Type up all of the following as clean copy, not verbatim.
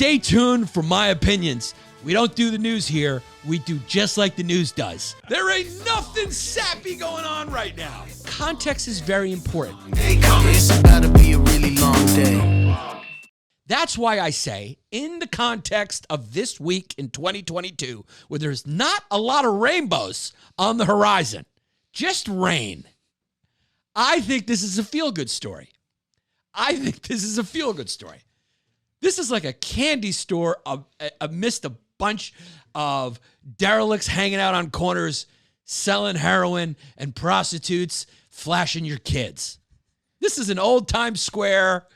Stay tuned for my opinions. We don't do the news here. We do just like the news does. There ain't nothing sappy going on right now. Context is very important. It's about to be a really long day. That's why I say, in the context of this week in 2022, where there's not a lot of rainbows on the horizon, just rain, I think this is a feel-good story. This is like a candy store amidst a bunch of derelicts hanging out on corners, selling heroin and prostitutes, flashing your kids. This is an old Times Square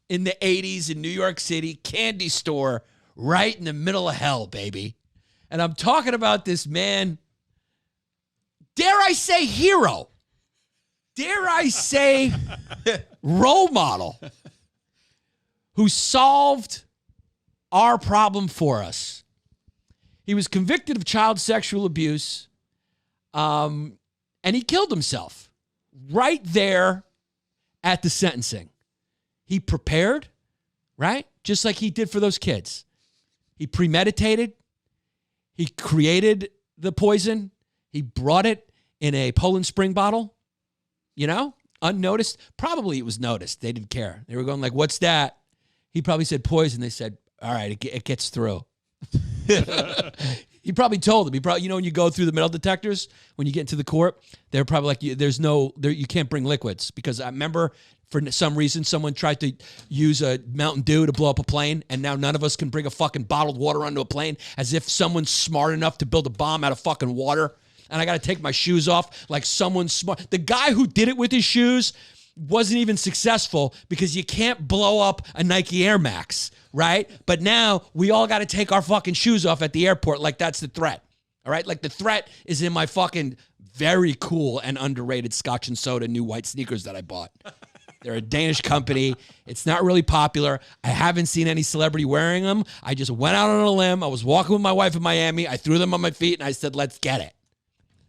in the 80s in New York City, candy store right in the middle of hell, baby. And I'm talking about this man, dare I say hero, dare I say role model, who solved our problem for us. He was convicted of child sexual abuse, and he killed himself right there at the sentencing. He prepared, right? Just like he did for those kids. He premeditated. He created the poison. He brought it in a Poland Spring bottle, unnoticed. Probably it was noticed. They didn't care. They were going like, what's that? He probably said poison. They said, all right, it gets through. He probably told them. He probably, when you go through the metal detectors, when you get into the court, they're probably like, you can't bring liquids. Because I remember for some reason, someone tried to use a Mountain Dew to blow up a plane, and now none of us can bring a fucking bottled water onto a plane, as if someone's smart enough to build a bomb out of fucking water. And I got to take my shoes off like someone's smart. The guy who did it with his shoes wasn't even successful because you can't blow up a Nike Air Max, right? But now we all got to take our fucking shoes off at the airport like that's the threat, all right? Like the threat is in my fucking very cool and underrated Scotch and Soda new white sneakers that I bought. They're a Danish company. It's not really popular. I haven't seen any celebrity wearing them. I just went out on a limb. I was walking with my wife in Miami. I threw them on my feet and I said, let's get it.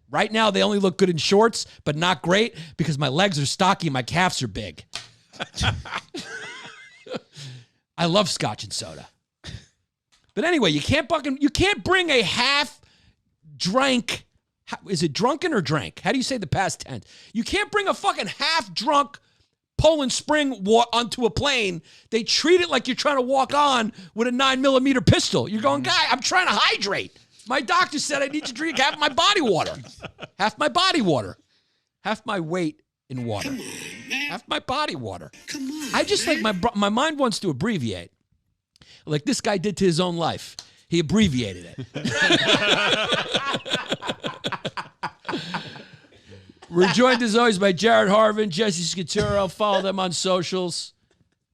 Right now, they only look good in shorts, but not great because my legs are stocky and my calves are big. I love Scotch and Soda. But anyway, you can't bring a half-drank, is it drunken or drank? How do you say the past tense? You can't bring a fucking half-drunk Poland Spring onto a plane. They treat it like you're trying to walk on with a 9mm pistol. You're going, guy, I'm trying to hydrate. My doctor said I need to drink half my body water. Half my body water. Half my weight in water. Come on, man. Half my body water. Come on, I just think my mind wants to abbreviate. Like this guy did to his own life. He abbreviated it. We're joined as always by Jared Harvin, Jesse Scaturo. Follow them on socials.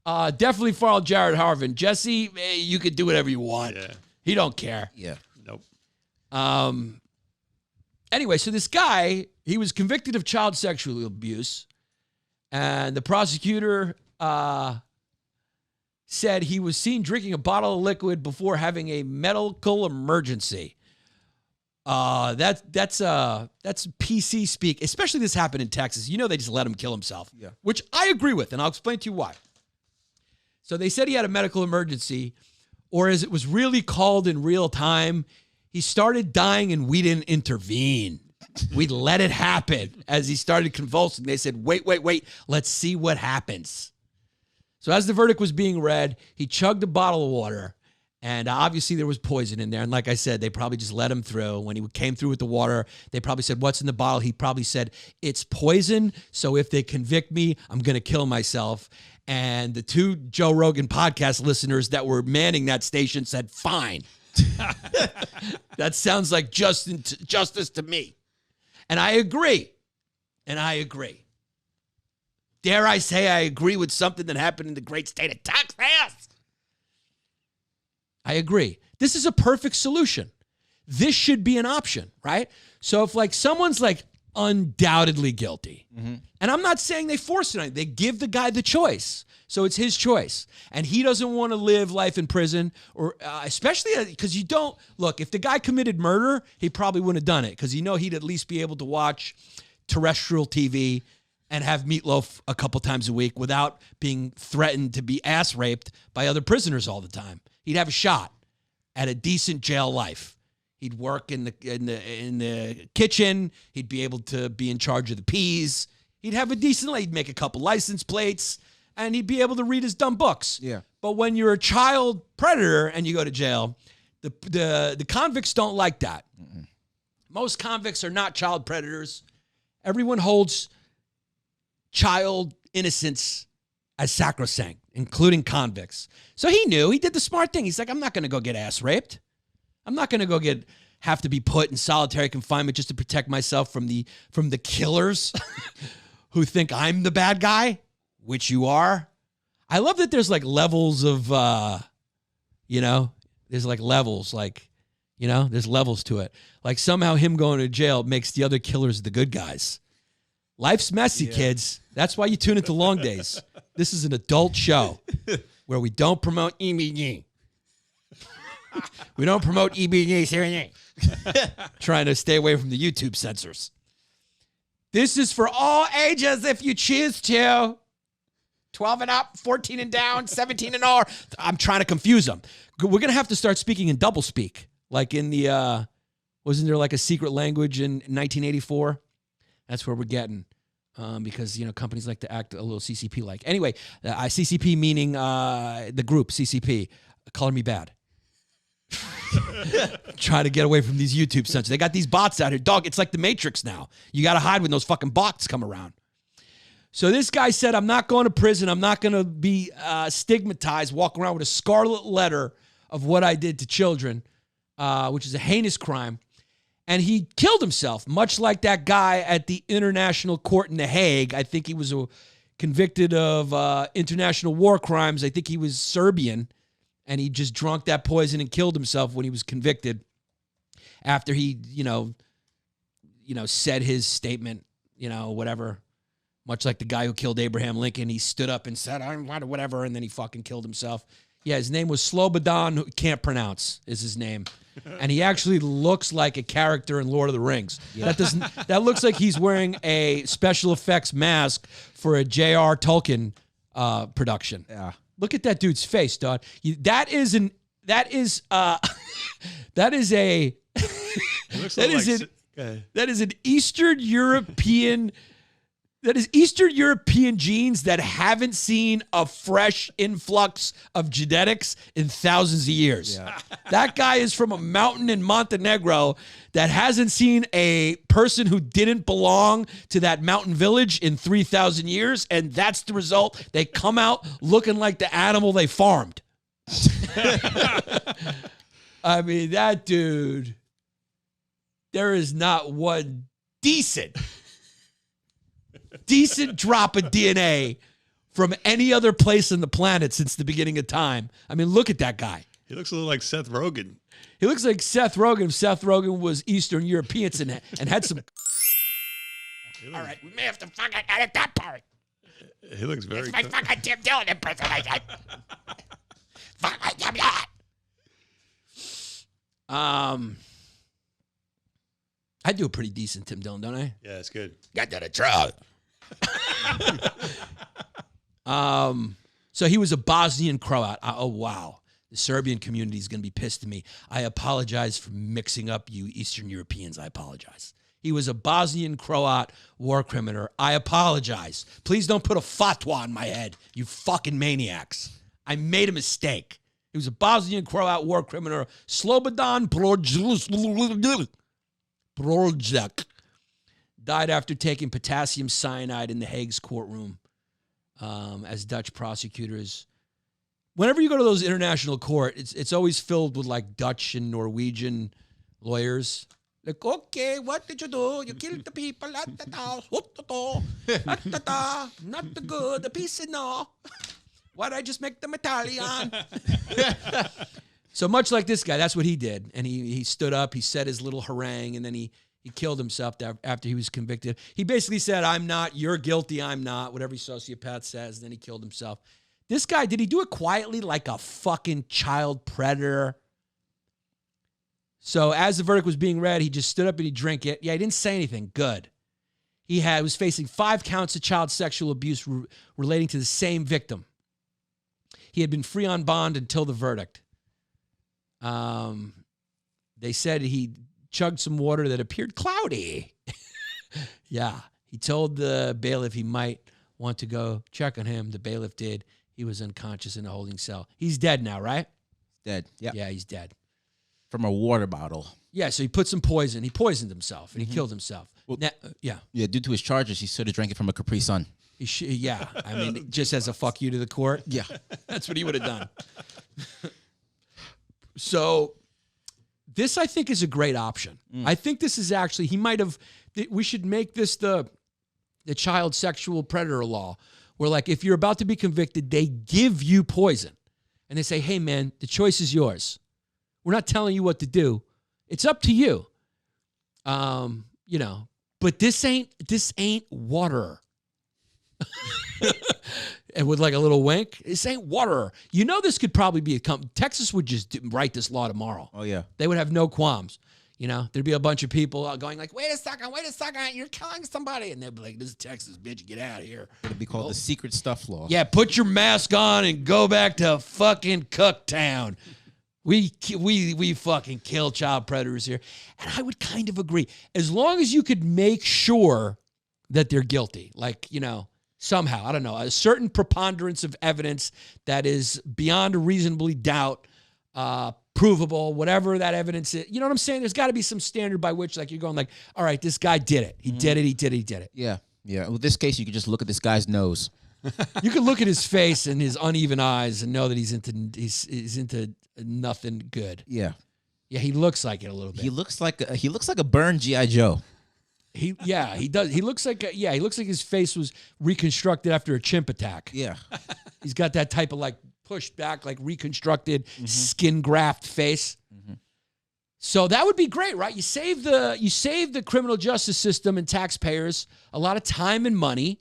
Definitely follow Jared Harvin. Jesse, you could do whatever you want. Yeah. He don't care. Yeah. Anyway, so this guy, he was convicted of child sexual abuse, and the prosecutor said he was seen drinking a bottle of liquid before having a medical emergency. That's PC speak, especially this happened in Texas. They just let him kill himself, which I agree with, and I'll explain to you why. So they said he had a medical emergency, or as it was really called in real time, he started dying and we didn't intervene. We let it happen. As he started convulsing, they said, wait, let's see what happens. So as the verdict was being read, he chugged a bottle of water, and obviously there was poison in there. And like I said, they probably just let him through. When he came through with the water, they probably said, what's in the bottle? He probably said, it's poison, so if they convict me, I'm going to kill myself. And the two Joe Rogan podcast listeners that were manning that station said, fine. That sounds like justice to me. And I agree. Dare I say I agree with something that happened in the great state of Texas? I agree. This is a perfect solution. This should be an option, right? So if someone's undoubtedly guilty, and I'm not saying they force it on you, they give the guy the choice. So it's his choice. And he doesn't want to live life in prison, or especially because you don't, look, if the guy committed murder, he probably wouldn't have done it because he'd at least be able to watch terrestrial TV and have meatloaf a couple times a week without being threatened to be ass raped by other prisoners all the time. he'd have a shot at a decent jail life. He'd work in the kitchen. He'd be able to be in charge of the peas. He'd have a decent life. He'd make a couple license plates, and he'd be able to read his dumb books. Yeah. But when you're a child predator and you go to jail, the convicts don't like that. Mm-mm. Most convicts are not child predators. Everyone holds child innocence as sacrosanct, including convicts. So he knew. He did the smart thing. He's like, I'm not going to go get ass raped. I'm not going to go have to be put in solitary confinement just to protect myself from the killers who think I'm the bad guy, which you are. I love that there's like levels of, there's like levels, there's levels to it. Like somehow him going to jail makes the other killers the good guys. Life's messy, kids. That's why you tune into Long Days. This is an adult show where we don't promote EBG. We don't promote EBG. Trying to stay away from the YouTube censors. This is for all ages if you choose to. 12 and up, 14 and down, 17 and over. I'm trying to confuse them. We're going to have to start speaking in double speak. Like in the, wasn't there like a secret language in 1984? That's where we're getting. Because, companies like to act a little CCP-like. Anyway, CCP meaning the group, CCP. Color me bad. Trying to get away from these YouTube censors. They got these bots out here. Dog, it's like the Matrix now. You got to hide when those fucking bots come around. So this guy said, I'm not going to prison. I'm not going to be stigmatized, walk around with a scarlet letter of what I did to children, which is a heinous crime. And he killed himself, much like that guy at the International Court in The Hague. I think he was convicted of international war crimes. I think he was Serbian. And he just drank that poison and killed himself when he was convicted after he, said his statement, whatever. Much like the guy who killed Abraham Lincoln, he stood up and said, I'm whatever, and then he fucking killed himself. Yeah, his name was Slobodan, who can't pronounce, is his name. And he actually looks like a character in Lord of the Rings. Yeah. That looks like he's wearing a special effects mask for a J.R. Tolkien production. Yeah. Look at that dude's face, dog. That is an Eastern European. That is Eastern European genes that haven't seen a fresh influx of genetics in thousands of years. Yeah. That guy is from a mountain in Montenegro that hasn't seen a person who didn't belong to that mountain village in 3,000 years, and that's the result. They come out looking like the animal they farmed. I mean, that dude, there is not one decent drop of DNA from any other place on the planet since the beginning of time. I mean, look at that guy. He looks a little like Seth Rogen. He looks like Seth Rogen if Seth Rogen was Eastern European and had some... All right, we may have to fucking edit that part. He looks very... It's my fucking Tim Dillon impersonation. Fuck, I am that. I do a pretty decent Tim Dillon, don't I? Yeah, it's good. Got that a try. So he was a Bosnian Croat. Oh, wow. The Serbian community is going to be pissed at me. I apologize for mixing up you Eastern Europeans. I apologize. He was a Bosnian Croat war criminal. I apologize. Please don't put a fatwa on my head, you fucking maniacs. I made a mistake. He was a Bosnian Croat war criminal. Slobodan Brodzak died after taking potassium cyanide in The Hague's courtroom as Dutch prosecutors. Whenever you go to those international court, it's always filled with like Dutch and Norwegian lawyers. Like, okay, what did you do? You killed the people. Not the good. The peace no. Why'd I just make them Italian? So much like this guy, that's what he did. And he stood up, he said his little harangue, and then he killed himself after he was convicted. He basically said, I'm not, you're guilty, I'm not, whatever sociopath says, and then he killed himself. This guy, did he do it quietly like a fucking child predator? So as the verdict was being read, he just stood up and he drank it. Yeah, he didn't say anything. Good. He was facing 5 counts of child sexual abuse relating to the same victim. He had been free on bond until the verdict. They said he chugged some water that appeared cloudy. Yeah. He told the bailiff he might want to go check on him. The bailiff did. He was unconscious in a holding cell. He's dead now, right? Dead. Yeah. Yeah, he's dead. From a water bottle. Yeah, so he put some poison. He poisoned himself, and he killed himself. Well, yeah. Yeah, due to his charges, he should have drank it from a Capri Sun. Yeah. I mean, just as a fuck you to the court. Yeah. That's what he would have done. So this, I think, is a great option. I think this is actually, we should make this the child sexual predator law, where, like, if you're about to be convicted, they give you poison. And they say, hey, man, the choice is yours. We're not telling you what to do. It's up to you. But this ain't water. And with like a little wink, this ain't water. You know, this could probably be Texas would just write this law tomorrow. Oh, yeah. They would have no qualms. There'd be a bunch of people going like, wait a second, you're killing somebody. And they'd be like, this is Texas, bitch, get out of here. It'd be called the secret stuff law. Yeah, put your mask on and go back to fucking Cooktown. We fucking kill child predators here. And I would kind of agree. As long as you could make sure that they're guilty, like, somehow, I don't know, a certain preponderance of evidence that is beyond a reasonably doubt, provable, whatever that evidence is. You know what I'm saying? There's got to be some standard by which, like, you're going like, all right, this guy did it. He did it. Yeah. Yeah. With this case, you could just look at this guy's nose. You could look at his face and his uneven eyes and know that he's into nothing good. Yeah. Yeah, he looks like it a little bit. He looks like a burned G.I. Joe. He does. He looks like his face was reconstructed after a chimp attack. Yeah. He's got that type of like pushed back, like reconstructed skin graft face. So that would be great, right? You save the criminal justice system and taxpayers a lot of time and money.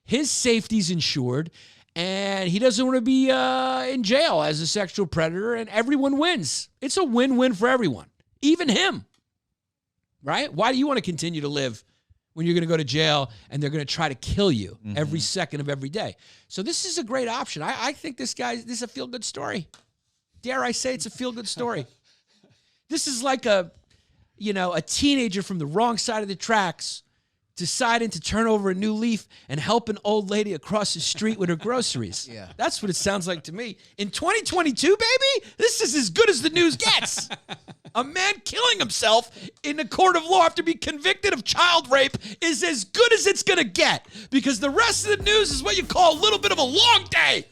His safety's insured, and he doesn't want to be in jail as a sexual predator, and everyone wins. It's a win-win for everyone, even him. Right? Why do you want to continue to live when you're going to go to jail and they're going to try to kill you every second of every day? So this is a great option. I think this is a feel-good story. Dare I say it's a feel-good story. This is like a teenager from the wrong side of the tracks deciding to turn over a new leaf and help an old lady across the street with her groceries. Yeah. That's what it sounds like to me. In 2022, baby, this is as good as the news gets. A man killing himself in a court of law after being convicted of child rape is as good as it's going to get, because the rest of the news is what you call a little bit of a long day.